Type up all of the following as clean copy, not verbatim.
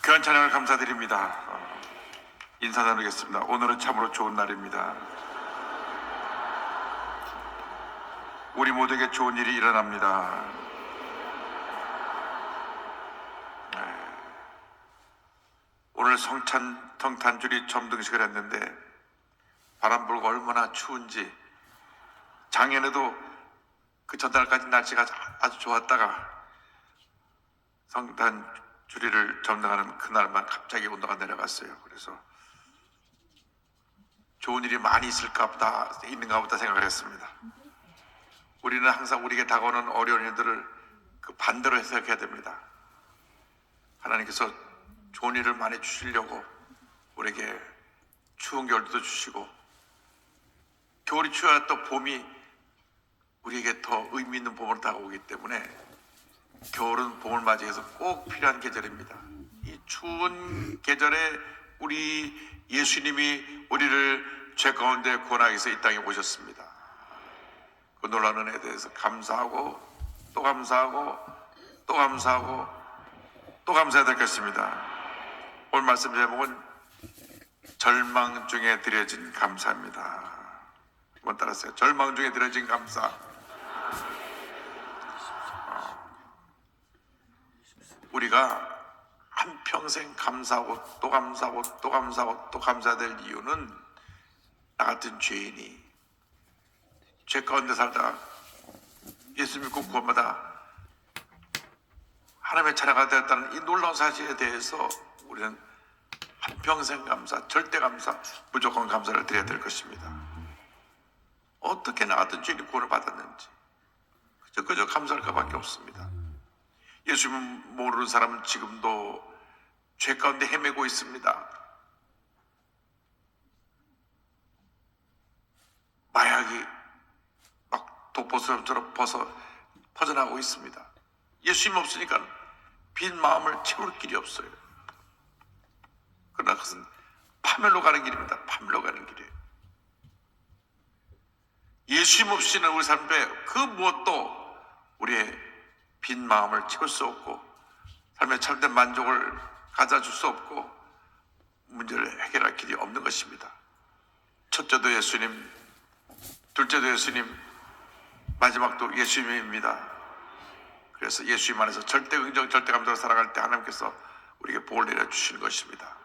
귀한 찬양을 감사드립니다. 인사 나누겠습니다. 오늘은 참으로 좋은 날입니다. 우리 모두에게 좋은 일이 일어납니다. 오늘 성탄절이 점등식을 했는데 바람 불고 얼마나 추운지, 작년에도 그 전날까지 날씨가 아주 좋았다가 성탄주리를 점등하는 그날만 갑자기 온도가 내려갔어요. 그래서 좋은 일이 많이 있는가 보다 생각을 했습니다. 우리는 항상 우리에게 다가오는 어려운 일들을 그 반대로 해석해야 됩니다. 하나님께서 좋은 일을 많이 주시려고 우리에게 추운 겨울도 주시고, 겨울이 추워야 또 봄이 우리에게 더 의미 있는 봄으로 다가오기 때문에 겨울은 봄을 맞이해서 꼭 필요한 계절입니다. 이 추운 계절에 우리 예수님이 우리를 죄 가운데 구원하기 위해서 이 땅에 오셨습니다. 그 놀라운 은혜에 대해서 감사하고 또 감사하고 또 감사하고 또 감사해야 될 것입니다. 오늘 말씀 제목은 절망 중에 드려진 감사입니다. 한번 따라하세요. 절망 중에 드려진 감사. 우리가 한평생 감사하고 또 감사하고 또 감사하고 또 감사해야 될 이유는, 나 같은 죄인이 죄 가운데 살다가 예수 믿고 구원받아 하나님의 자녀가 되었다는 이 놀라운 사실에 대해서 우리는 한평생 감사, 절대 감사, 무조건 감사를 드려야 될 것입니다. 어떻게 나 같은 죄인이 구원을 받았는지 그저 감사할 것밖에 없습니다. 예수 모르는 사람은 지금도 죄 가운데 헤매고 있습니다. 마약이 막 독보스처럼 퍼져나가고 있습니다. 예수님 없으니까 빈 마음을 채울 길이 없어요. 그러나 그것은 파멸로 가는 길입니다. 파멸로 가는 길이에요. 예수님 없이는 우리 삶에 그 무엇도 우리의 빈 마음을 채울 수 없고, 삶의 참된 만족을 가져줄 수 없고, 문제를 해결할 길이 없는 것입니다. 첫째도 예수님, 둘째도 예수님, 마지막도 예수님입니다. 그래서 예수님 안에서 절대 긍정, 절대 감사로 살아갈 때 하나님께서 우리에게 복을 내려주시는 것입니다.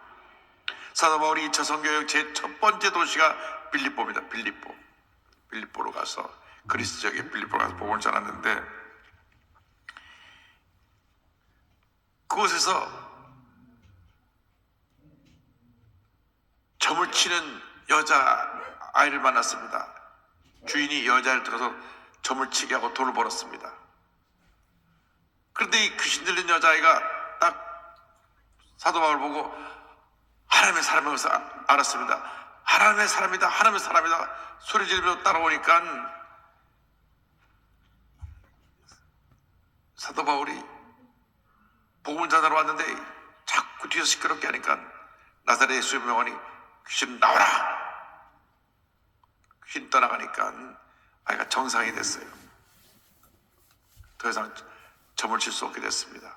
사도 바울이 2차 선교여행 제 첫 번째 도시가 빌립보입니다. 빌립보로 가서, 그리스 지역의 빌립보로 가서 복음을 전했는데, 그곳에서 점을 치는 여자아이를 만났습니다. 주인이 여자를 들어서 점을 치게 하고 돈을 벌었습니다. 그런데 이 귀신 들린 여자아이가 딱 사도 바울을 보고 하나님의 사람이라서 알았습니다. 하나님의 사람이다, 하나님의 사람이다 소리 지르며 따라오니까 사도 바울이 복음을 전하러 왔는데 자꾸 뒤에서 시끄럽게 하니까 나사렛 예수의 명하니 귀신 나와라! 귀신 떠나가니까 아이가 정상이 됐어요. 더 이상 점을 칠 수 없게 됐습니다.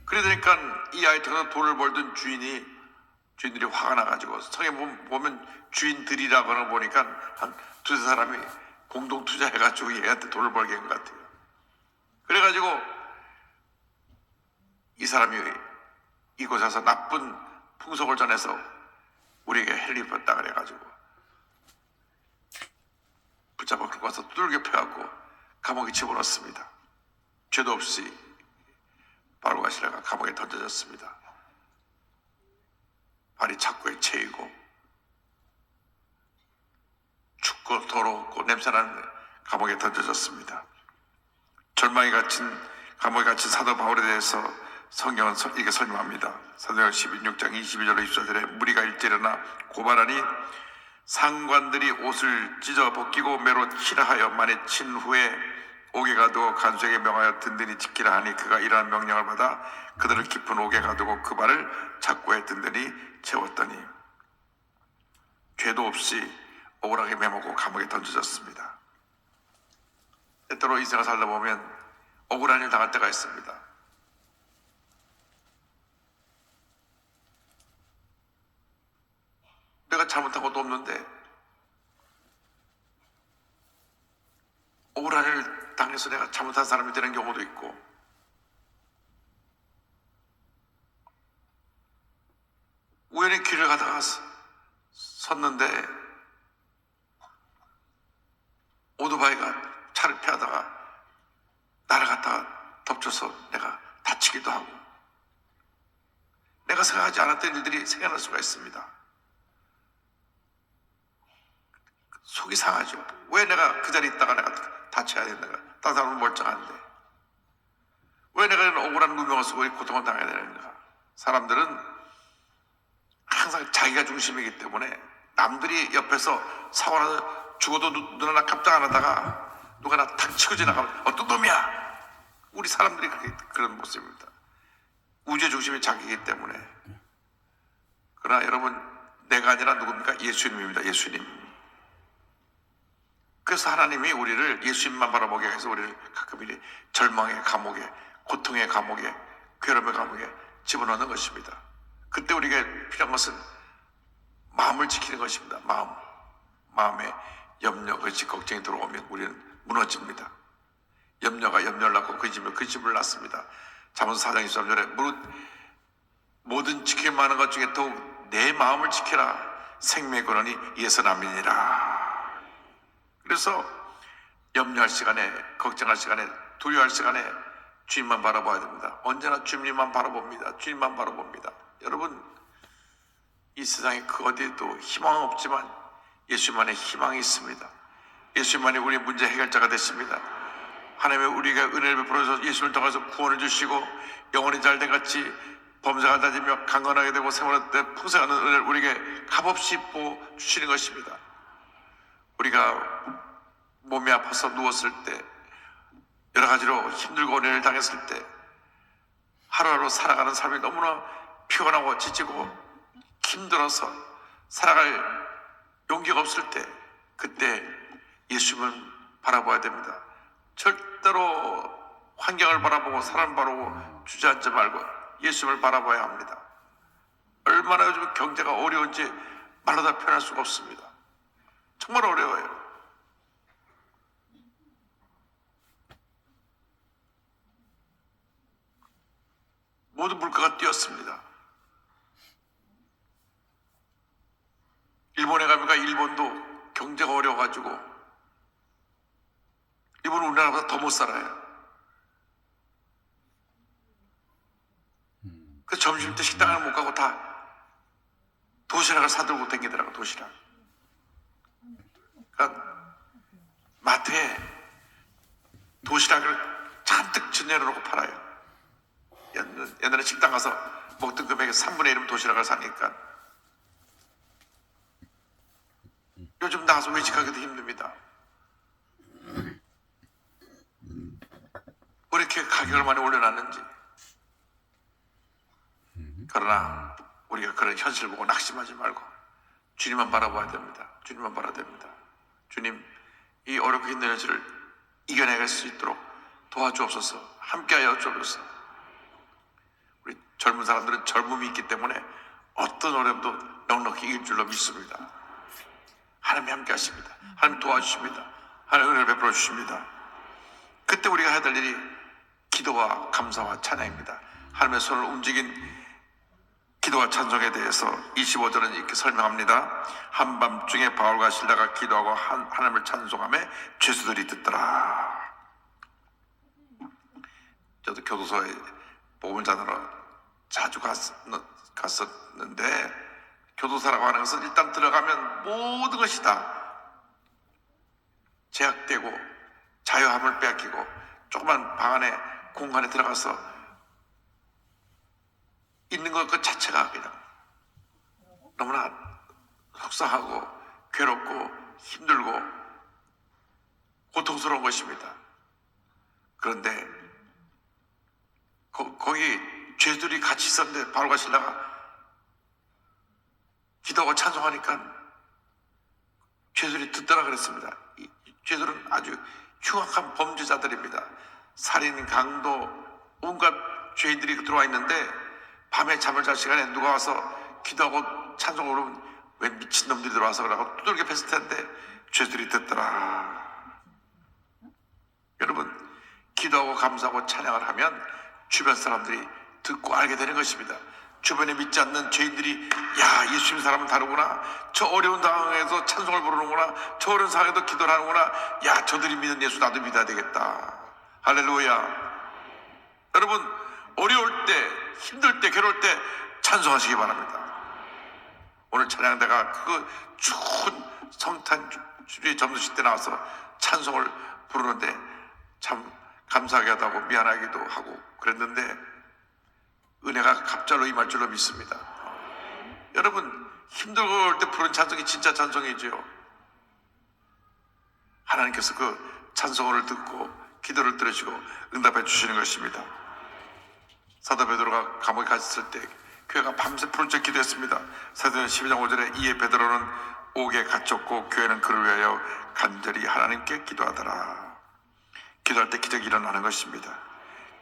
그러니까 이 아이 통해서 돈을 벌던 주인들이 화가 나가지고, 성에 보면 주인들이라고 보니까 한 두세 사람이 공동 투자해가지고 얘한테 돈을 벌게 한 것 같아요. 그래가지고 이 사람이 이곳에서 나쁜 풍속을 전해서 우리에게 헬리었다 그래가지고 붙잡아 끌고 와서 두들겨 패갖고 감옥에 집어넣습니다. 죄도 없이 바로가 실려가 감옥에 던져졌습니다. 발이 착고에 채이고 춥고 더럽고 냄새나는 감옥에 던져졌습니다. 절망에 감옥에 갇힌 사도 바울에 대해서 성경은 이렇게 설명합니다. 사도행전 16장 22절로 24절에 무리가 일제 일어나 고발하니 상관들이 옷을 찢어 벗기고 매로 치라 하여 만에 친 후에 옥에 가두어 간수에게 명하여 든든히 지키라 하니, 그가 이러한 명령을 받아 그들을 깊은 옥에 가두고 그 발을 착고에 든든히 채웠더니 죄도 없이 억울하게 매먹고 감옥에 던져졌습니다. 때때로 인생을 살다 보면 억울한 일 당할 때가 있습니다. 내가 잘못한 것도 없는데 억울한 일을 당해서 내가 잘못한 사람이 되는 경우도 있고, 우연히 길을 가다가 섰는데 오토바이가 차를 피하다가 나를 갖다가 덮쳐서 내가 다치기도 하고, 내가 생각하지 않았던 일들이 생겨날 수가 있습니다. 속이 상하죠. 왜 내가 그 자리에 있다가 내가 다쳐야 되는가? 다른 사람은 멀쩡한데 왜 내가 이런 억울한 누명을 쓰고 이 고통을 당해야 되는가? 사람들은 항상 자기가 중심이기 때문에 남들이 옆에서 사고나서 죽어도 눈 하나 깜짝 안 하다가 누가 나 탁 치고 지나가면 어떤 놈이야? 우리 사람들이 그런 모습입니다. 우주의 중심이 자기이기 때문에. 그러나 여러분, 내가 아니라 누굽니까? 예수님입니다. 예수님. 그래서 하나님이 우리를 예수님만 바라보게 해서 우리를 가끔 이렇게 절망의 감옥에, 고통의 감옥에, 괴로움의 감옥에 집어넣는 것입니다. 그때 우리가 필요한 것은 마음을 지키는 것입니다. 마음에 염려, 의식, 걱정이 들어오면 우리는 무너집니다. 염려가 염려를 낳고 그 집을 낳습니다. 잠언서 4장 23절에 모든 지킬 만한 것 중에 더욱 내 마음을 지켜라. 생명의 근원이 이에서 남이니라. 그래서 염려할 시간에, 걱정할 시간에, 두려워할 시간에 주님만 바라봐야 됩니다. 언제나 주님만 바라봅니다. 주님만 바라봅니다. 여러분, 이 세상에 그 어디에도 희망은 없지만 예수만의 희망이 있습니다. 예수만이 우리의 문제 해결자가 되십니다. 하나님의 우리가 은혜를 베풀어서 예수를 통해서 구원을 주시고 영혼이 잘된 같이 범사가 다지며 강건하게 되고 생활할 때 풍성한 은혜를 우리에게 값없이 부어 주시는 것입니다. 우리가 몸이 아파서 누웠을 때, 여러 가지로 힘들고 은혜를 당했을 때, 하루하루 살아가는 삶이 너무나 피곤하고 지치고 힘들어서 살아갈 용기가 없을 때, 그때 예수님을 바라봐야 됩니다. 절대로 환경을 바라보고 사람 바라보고 주저앉지 말고 예수님을 바라봐야 합니다. 얼마나 요즘 경제가 어려운지 말로 다 표현할 수가 없습니다. 정말 어려워요. 모두 물가가 뛰었습니다. 일본에 가니까 일본도 경제가 어려워가지고 일본은 우리나라보다 더 못 살아요. 그래서 점심 때 식당을 못 가고 다 도시락을 사들고 다니더라고. 도시락. 그러니까 마트에 도시락을 잔뜩 전해놓고 팔아요. 옛날에 식당 가서 먹던 금액의 3분의 1은 도시락을 사니까 요즘 나가서 외식하기도 힘듭니다. 왜 이렇게 가격을 많이 올려놨는지. 그러나 우리가 그런 현실을 보고 낙심하지 말고 주님만 바라봐야 됩니다. 주님만 바라야 됩니다. 주님, 이 어렵고 힘든 현실을 이겨내갈 수 있도록 도와주옵소서. 함께하여 주옵소서. 우리 젊은 사람들은 젊음이 있기 때문에 어떤 어려움도 넉넉히 이길 줄로 믿습니다. 하나님이 함께 하십니다. 하나님 도와주십니다. 하나님 은혜를 베풀어 주십니다. 그때 우리가 해야 될 일이 기도와 감사와 찬양입니다. 하나님의 손을 움직인 기도와 찬송에 대해서 25절은 이렇게 설명합니다. 한밤중에 바울과 실라가 기도하고 하나님을 찬송하며 죄수들이 듣더라. 저도 교도소에 복음을 전하러 자주 갔었는데, 교도소라고 하는 것은 일단 들어가면 모든 것이 다 제약되고 자유함을 빼앗기고 조그만 방 안에 공간에 들어가서 있는 것 그 자체가 그냥 너무나 속상하고 괴롭고 힘들고 고통스러운 것입니다. 그런데 거기 죄들이 같이 있었는데 바울과 실라가 기도하고 찬송하니까 죄들이 듣더라 그랬습니다. 이 죄들은 아주 흉악한 범죄자들입니다. 살인, 강도, 온갖 죄인들이 들어와 있는데 밤에 잠을 잘 시간에 누가 와서 기도하고 찬송을 하면 왜 미친놈들이 들어와서 그러고 두들겨 팼을 텐데 죄들이 듣더라. 여러분, 기도하고 감사하고 찬양을 하면 주변 사람들이 듣고 알게 되는 것입니다. 주변에 믿지 않는 죄인들이 야, 예수 믿는 사람은 다르구나, 저 어려운 상황에서 찬송을 부르는구나, 저 어려운 상황에도 기도를 하는구나, 야, 저들이 믿는 예수 나도 믿어야 되겠다. 할렐루야. 여러분, 어려울 때, 힘들 때, 괴로울 때 찬송하시기 바랍니다. 오늘 찬양대가 그 추운 성탄 주의 점수식 때 나와서 찬송을 부르는데 참 감사하기도 하고 미안하기도 하고 그랬는데 은혜가 갑자로 임할 줄로 믿습니다. 여러분, 힘들고 올 때 부른 찬송이 진짜 찬송이죠. 하나님께서 그 찬송을 듣고 기도를 들으시고 응답해 주시는 것입니다. 사도 베드로가 감옥에 갇혔을 때 교회가 밤새 푸른 척 기도했습니다. 사도행전 12장 5절에 이에 베드로는 옥에 갇혔고 교회는 그를 위하여 간절히 하나님께 기도하더라. 기도할 때 기적이 일어나는 것입니다.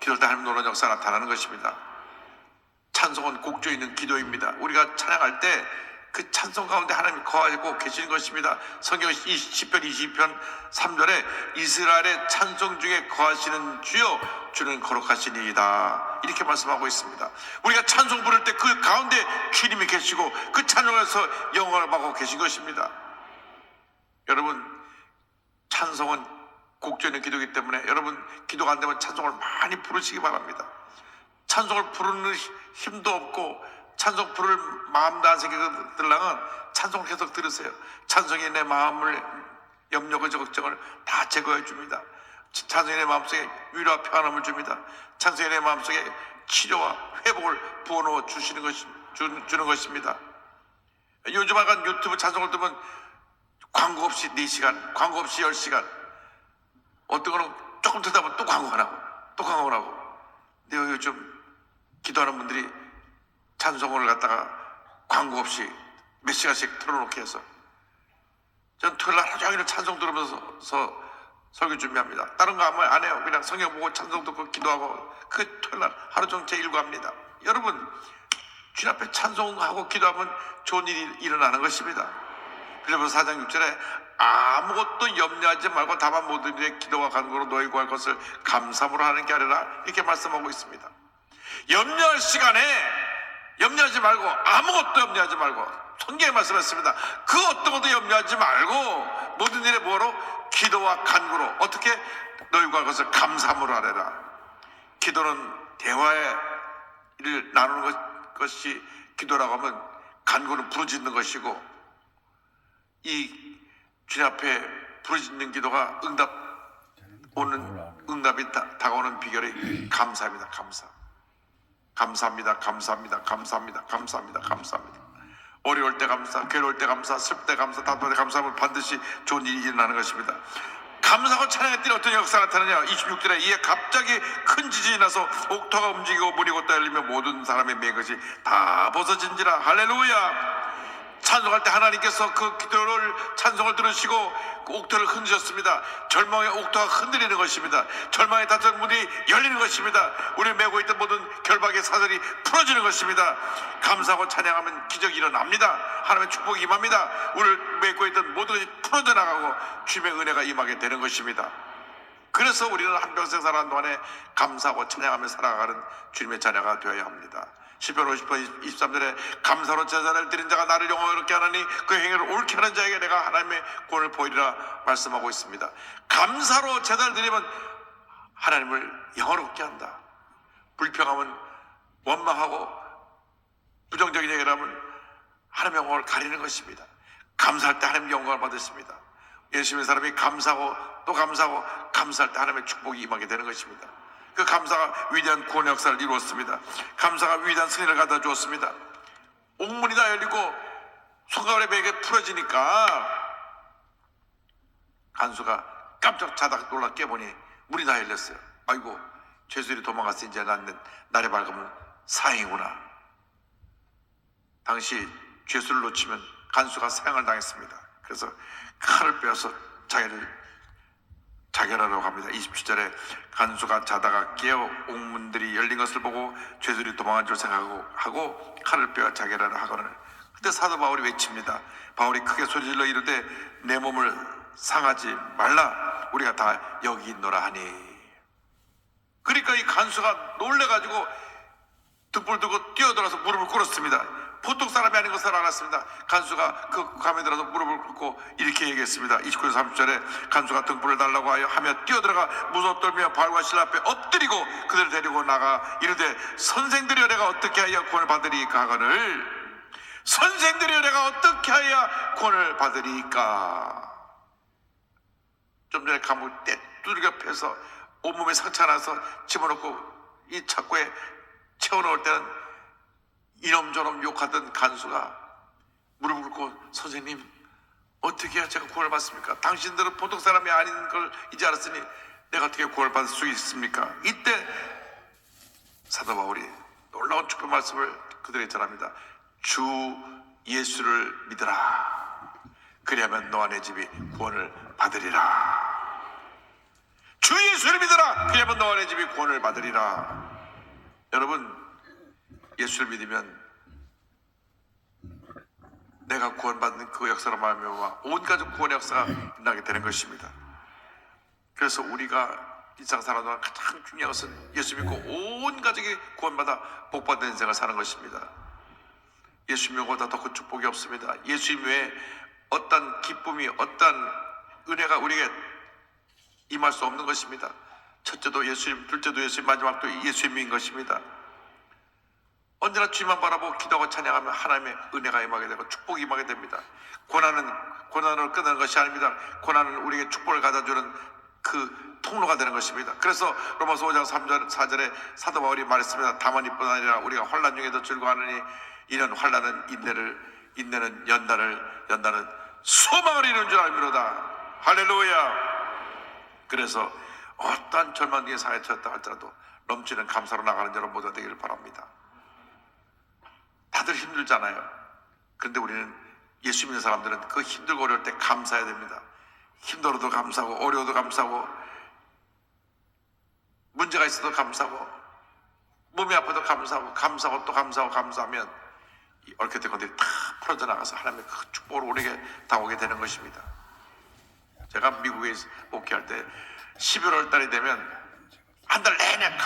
기도할 때 하나님 놀라운 역사가 나타나는 것입니다. 찬송은 곡조 있는 기도입니다. 우리가 찬양할 때 그 찬송 가운데 하나님이 거하고 계시는 것입니다. 성경 10편 20편 3절에 이스라엘의 찬송 중에 거하시는 주여 주는 거룩하시니이다, 이렇게 말씀하고 있습니다. 우리가 찬송 부를 때 그 가운데 주님이 계시고 그 찬송에서 영광을 받고 계신 것입니다. 여러분, 찬송은 곡조 있는 기도이기 때문에 여러분, 기도가 안 되면 찬송을 많이 부르시기 바랍니다. 찬송을 부르는 힘도 없고 찬송 부를 마음도 안 생기들랑은 찬송을 계속 들으세요. 찬송이 내 마음을 염려고 걱정을 다 제거해 줍니다. 찬송이 내 마음속에 위로와 평안함을 줍니다. 찬송이 내 마음속에 치료와 회복을 부어넣어 주는 것입니다. 요즘 약간 유튜브 찬송을 들으면 광고 없이 4시간, 광고 없이 10시간, 어떤 거는 조금 듣다 보면 또 광고가 나고 또 광고가 나고. 근데 요즘 기도하는 분들이 찬송을 갖다가 광고 없이 몇 시간씩 틀어놓게 해서 전 토요일 날 하루 종일 찬송 들으면서 설교 준비합니다. 다른 거 안 해요. 그냥 성경 보고 찬송 듣고 기도하고 그 토요일 날 하루 종일 일과합니다. 여러분, 주님 앞에 찬송하고 기도하면 좋은 일이 일어나는 것입니다. 빌립보서 4장 6절에 아무것도 염려하지 말고 다만 모든 일에 기도와 간구로 너희 구할 것을 감사함으로 하는 게 아니라, 이렇게 말씀하고 있습니다. 염려할 시간에 염려하지 말고, 아무것도 염려하지 말고, 성경에 말씀했습니다. 그 어떤 것도 염려하지 말고 모든 일에 뭐로? 기도와 간구로. 어떻게? 너희 구할 것을 감사함으로 하래라. 기도는 대화의 일을 나누는 것이 기도라고 하면, 간구는 부르짖는 것이고, 이 주님 앞에 부르짖는 기도가 응답이 다가오는 비결이 감사입니다. 감사합니다. 어려울 때 감사, 괴로울 때 감사, 슬플 때 감사, 다툴 때 감사하면 반드시 좋은 일이 일어나는 것입니다. 감사하고 찬양했더니 어떤 역사가 나타나냐. 26절에 이에 갑자기 큰 지진이 나서 옥토가 움직이고 물이 곧다 열리며 모든 사람의 맨 것이 다 벗어진지라. 할렐루야. 찬송할 때 하나님께서 그 기도를, 찬송을 들으시고 그 옥토를 흔드셨습니다. 절망의 옥토가 흔들리는 것입니다. 절망의 닫힌 문이 열리는 것입니다. 우리 메고 있던 모든 결박의 사슬이 풀어지는 것입니다. 감사하고 찬양하면 기적이 일어납니다. 하나님의 축복이 임합니다. 우리를 메고 있던 모든 것이 풀어져 나가고 주님의 은혜가 임하게 되는 것입니다. 그래서 우리는 한평생 살아가는 동안에 감사하고 찬양하며 살아가는 주님의 자녀가 되어야 합니다. 시편 50편 23절에 감사로 제사를 드린 자가 나를 영광스럽게 하나니 그 행위를 옳게 하는 자에게 내가 하나님의 구원을 보이리라 말씀하고 있습니다. 감사로 제사를 드리면 하나님을 영화롭게 한다. 불평하면, 원망하고 부정적인 얘기를 하면 하나님의 영광을 가리는 것입니다. 감사할 때 하나님의 영광을 받으십니다. 예수 믿는 사람이 감사하고 또 감사하고, 감사할 때 하나님의 축복이 임하게 되는 것입니다. 그 감사가 위대한 구원의 역사를 이루었습니다. 감사가 위대한 승리를 가져다 주었습니다. 옥문이 다 열리고 손가락에 베개 풀어지니까 간수가 깜짝 자다가 놀라 깨보니 문이 다 열렸어요. 아이고, 죄수들이 도망갔어. 이제 날이 밝으면 사형이구나. 당시 죄수를 놓치면 간수가 사형을 당했습니다. 그래서 칼을 빼어서 자결하려고 합니다. 27절에 간수가 자다가 깨어 옥문들이 열린 것을 보고 죄수들이 도망한 줄 생각하고 칼을 빼어 자결하려 하거늘 그때 사도 바울이 외칩니다. 바울이 크게 소리질러 이르되 내 몸을 상하지 말라 우리가 다 여기 있노라 하니. 그러니까 이 간수가 놀래가지고 등불 들고 뛰어들어서 무릎을 꿇었습니다. 보통 사람이 아닌 것을 알았습니다. 간수가 그 감에 들어서 무릎을 꿇고 이렇게 얘기했습니다. 29절 30절에 간수가 등불을 달라고 하며 뛰어들어가 무서워 떨며 바울과 실라 앞에 엎드리고 그들을 데리고 나가 이르되 선생들이여 내가 어떻게 하여 구원을 받으리이까 하거늘 선생들이여 내가 어떻게 하여 구원을 받으리이까. 좀 전에 감을 때 두들겨 패서 온몸에 상처 나서 집어넣고 이 창고에 채워넣을 때는 이놈저놈 욕하던 간수가 무릎을 꿇고 선생님 어떻게 해야 제가 구원을 받습니까? 당신들은 보통 사람이 아닌 걸 이제 알았으니 내가 어떻게 구원을 받을 수 있습니까? 이때 사도 바울이 놀라운 축복 말씀을 그들에게 전합니다. 주 예수를 믿으라. 그리하면 너와 내 집이 구원을 받으리라. 주 예수를 믿으라. 그리하면 너와 내 집이 구원을 받으리라. 여러분 예수를 믿으면 내가 구원받는 그 역사로 말미암아 온 가족 구원의 역사가 일어나게 되는 것입니다. 그래서 우리가 일상 살아가는 가장 중요한 것은 예수 믿고 온 가족이 구원받아 복받는 인생을 사는 것입니다. 예수 믿고보다 더 큰 축복이 없습니다. 예수 외에 어떤 기쁨이 어떤 은혜가 우리에게 임할 수 없는 것입니다. 첫째도 예수님, 둘째도 예수님, 마지막도 예수님인 것입니다. 언제나 주님만 바라보고 기도하고 찬양하면 하나님의 은혜가 임하게 되고 축복이 임하게 됩니다. 고난을 끊는 것이 아닙니다. 고난은 우리에게 축복을 가져주는 그 통로가 되는 것입니다. 그래서 로마서 5장 3절 4절에 사도 바울이 말했습니다. 다만 이뿐 아니라 우리가 환난 중에도 즐거워하느니 이는 환난은 인내는 연단은 소망을 이루는 줄 알미로다. 할렐루야. 그래서 어떠한 절망의 상에 처했다 할지라도 넘치는 감사로 나가는 여러분 모두가 되기를 바랍니다. 다들 힘들잖아요. 그런데 우리는 예수 믿는 사람들은 그 힘들고 어려울 때 감사해야 됩니다. 힘들어도 감사하고 어려워도 감사하고 문제가 있어도 감사하고 몸이 아파도 감사하고 또 감사하면 얽혀진 것들이 다 풀어져 나가서 하나님의 그 축복을 우리에게 다가오게 되는 것입니다. 제가 미국에 목회할 때 11월 달이 되면 한 달 내내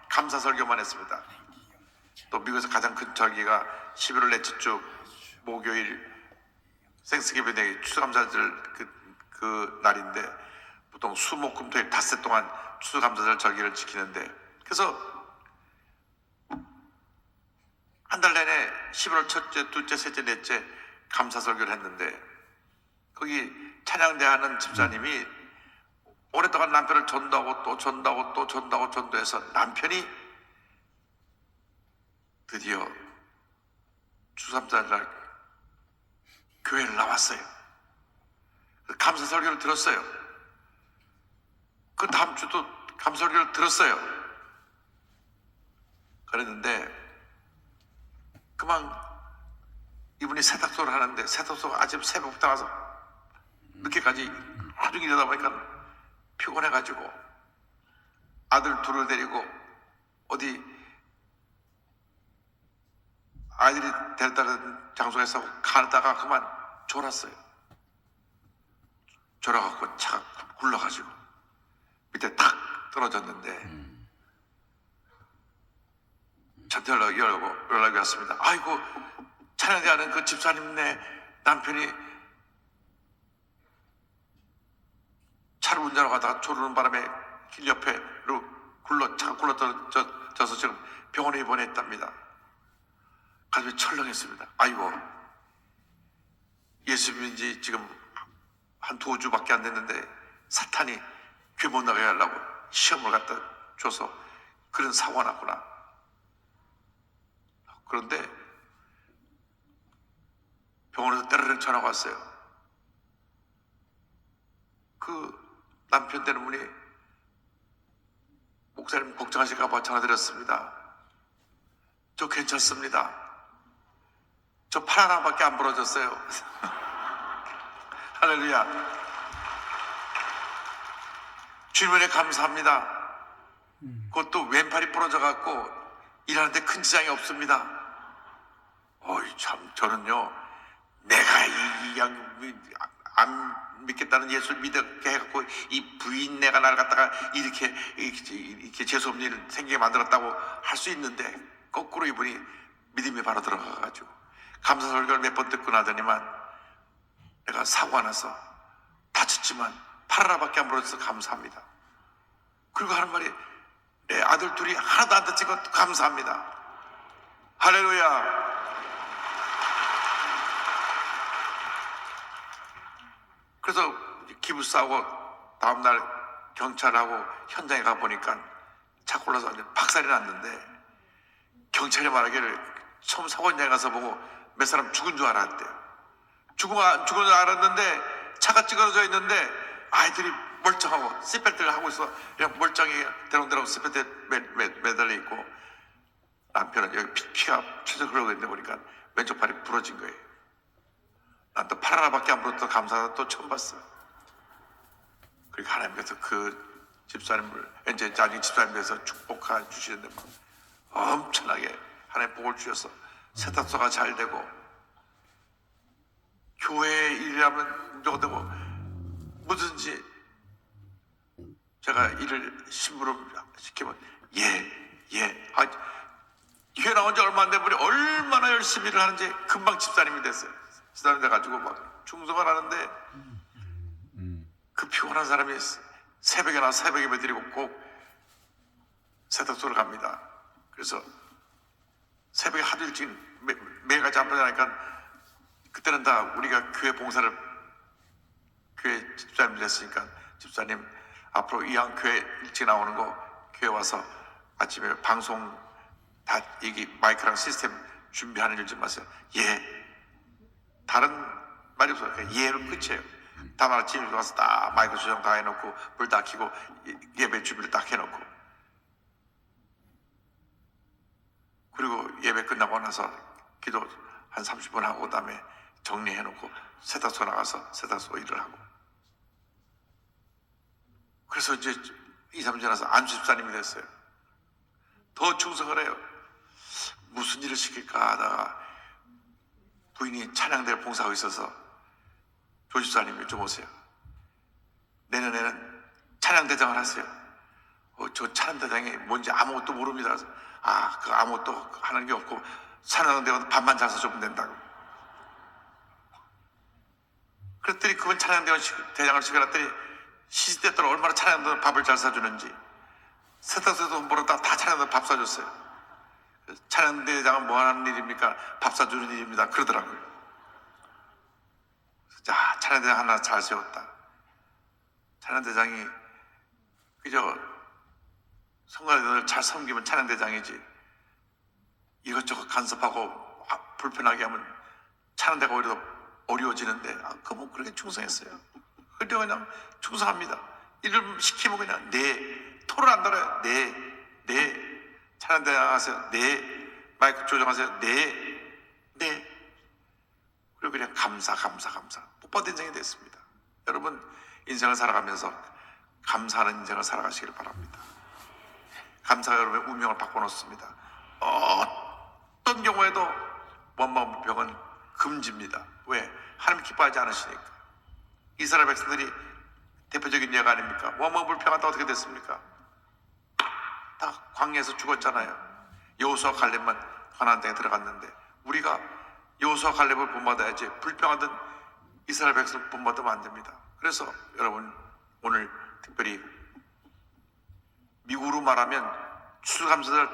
감사 설교만 했습니다. 또 미국에서 가장 큰 절기가 11월 넷째 주 목요일 생스기빙 데이 추수감사절 그 날인데 보통 수목금토일 닷새 동안 추수감사절 절기를 지키는데 그래서 한 달 내내 11월 첫째, 둘째, 셋째, 넷째 감사 설교를 했는데 거기 찬양대 하는 집사님이 오랫동안 남편을 전도해서 남편이 드디어 추수감사절 교회를 나왔어요. 감사 설교를 들었어요. 그 다음 주도 감사 설교를 들었어요. 그랬는데 그만 이분이 세탁소를 하는데 세탁소가 아침 새벽부터 가서 늦게까지 하루 일하다 보니까 피곤해가지고 아들 둘을 데리고 어디 아이들이 데려다는 장소에서 가다가 그만 졸았어요. 졸아갖고 차가 굴러가지고 밑에 탁 떨어졌는데 저한테 연락이 왔습니다. 아이고 찬양대하는 그 집사님네 남편이 차를 운전하고 가다가 졸는 바람에 길 옆에로 차가 굴러져서 지금 병원에 입원했답니다. 가슴이 철렁했습니다. 아이고 예수 믿은 지 지금 한 2주밖에 안 됐는데 사탄이 교회 못 나가게 하려고 시험을 갖다 줘서 그런 사고가 났구나. 그런데 병원에서 때르르 전화가 왔어요. 그 남편 되는 분이 목사님 걱정하실까 봐 전화드렸습니다. 저 괜찮습니다. 저 팔 하나밖에 안 부러졌어요. 할렐루야. 주님에 감사합니다. 그것도 왼팔이 부러져 갖고 일하는데 큰 지장이 없습니다. 어이 참 저는요 내가 안 믿겠다는 예수를 믿게 해갖고 이 부인네가 나를 갖다가 이렇게 재수없는 일을 생기게 만들었다고 할 수 있는데 거꾸로 이분이 믿음이 바로 들어가가지고 감사 설교를 몇 번 듣고 나더니만 내가 사고가 나서 다쳤지만 팔 하나밖에 안 부러져서 감사합니다. 그리고 하는 말이 내 아들 둘이 하나도 안 다친 것 감사합니다. 할렐루야. 그래서 기부 싸고 다음날 경찰하고 현장에 가보니까 차 골라서 박살이 났는데 경찰이 말하기를 처음 사고 현장에 가서 보고 몇 사람 죽은 줄 알았대요. 죽은 줄 알았는데 차가 찌그러져 있는데 아이들이 멀쩡하고 시트벨트를 하고 있어. 그냥 멀쩡히 대롱대롱 시트벨트에 매달려 있고 남편은 여기 피가 철철 흐르고 있는데 보니까 왼쪽 팔이 부러진 거예요. 난 또 팔 하나밖에 안 부러져 감사하다 또 처음 봤어. 그러니까 하나님께서 그 집사님을 이제 나중에 집사님께서 축복해 주시는데 막 엄청나게 하나님 복을 주셔서 세탁소가 잘 되고 교회 일이라면 문제가 되고 뭐든지 제가 일을 심부름 시키면 교회 나온 지 얼마 안 된 분이 얼마나 열심히 일을 하는지 금방 집사님이 됐어요. 집사님 돼가지고 막 충성을 하는데 그 피곤한 사람이 새벽에 예배 드리고 꼭 세탁소를 갑니다. 그래서 새벽에 하도 일찍 매일같이 안 빠져나니까 그때는 다 우리가 교회 집사님 됐으니까 집사님 앞으로 이왕 교회 일찍 나오는 거 교회 와서 아침에 방송 다 여기 마이크랑 시스템 준비하는 일 좀 하세요. 다른 말이 없어요. 예는 끝이에요. 다만 아침에 와서 딱 마이크 조정 다 해놓고 불 다 켜고 예배 준비를 딱 해놓고 그리고 예배 끝나고 나서 기도 한 30분 하고 그다음에 정리해놓고 세탁소 나가서 세탁소 일을 하고 그래서 이제 2, 3년 지나서 안수 집사님이 됐어요. 더 충성을 해요. 무슨 일을 시킬까 하다가 부인이 찬양대를 봉사하고 있어서 조 집사님이 좀 오세요. 내년에는 찬양대장을 하세요. 저 찬양대장이 뭔지 아무것도 모릅니다. 그 아무것도 하는 게 없고 찬양대원 밥만 잘 사주면 된다고. 그랬더니 그분 찬양대장을 시켜놨더니 시집대 때로 얼마나 찬양대원 밥을 잘 사주는지 세탁소에서 돈 벌었다 다 찬양대원 밥 사줬어요. 찬양대장은 뭐 하는 일입니까? 밥 사주는 일입니다. 그러더라고요. 자, 찬양대장 하나 잘 세웠다. 찬양대장이 그저 성가대원을 잘 섬기면 찬양대장이지 이것저것 간섭하고 불편하게 하면 찬양대가 오히려 어려워지는데 그분 그렇게 충성했어요. 그냥 충성합니다. 일을 시키면 그냥 토를 안 달아요. 찬양대장 하세요. 마이크 조정하세요. 그리고 그냥 감사 복받은 인생이 됐습니다. 여러분 인생을 살아가면서 감사하는 인생을 살아가시길 바랍니다. 감사가 여러분의 운명을 바꿔놓습니다. 어떤 경우에도 원망불평은 금지입니다. 왜? 하나님 기뻐하지 않으시니까. 이스라엘 백성들이 대표적인 예가 아닙니까? 원망불평하다 어떻게 됐습니까? 다 광야에서 죽었잖아요. 여호수아 갈렙만 가나안 땅에 들어갔는데 우리가 여호수아 갈렙을 본받아야지 불평하던 이스라엘 백성을 본받으면 안 됩니다. 그래서 여러분 오늘 특별히 미국으로 말하면 추수감사절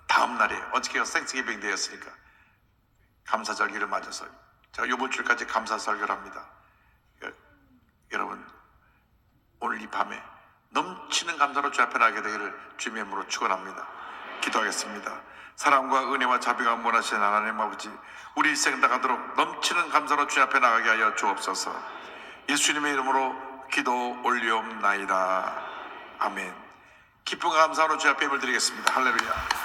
다음 날이에요. 어저께가 생스기빙 데이였으니까 감사절기를 맞아서 제가 이번 주까지 감사설교를 합니다. 그러니까 여러분 오늘 이 밤에 넘치는 감사로 주 앞에 나게 되기를 주님의 이름으로 축원합니다. 기도하겠습니다. 사랑과 은혜와 자비가 원하시는 하나님 아버지, 우리 일생 나가도록 넘치는 감사로 주 앞에 나가게 하여 주옵소서. 예수님의 이름으로 기도 올리옵나이다. 아멘. 기쁨과 감사로 주 앞에 예물 드리겠습니다. 할렐루야.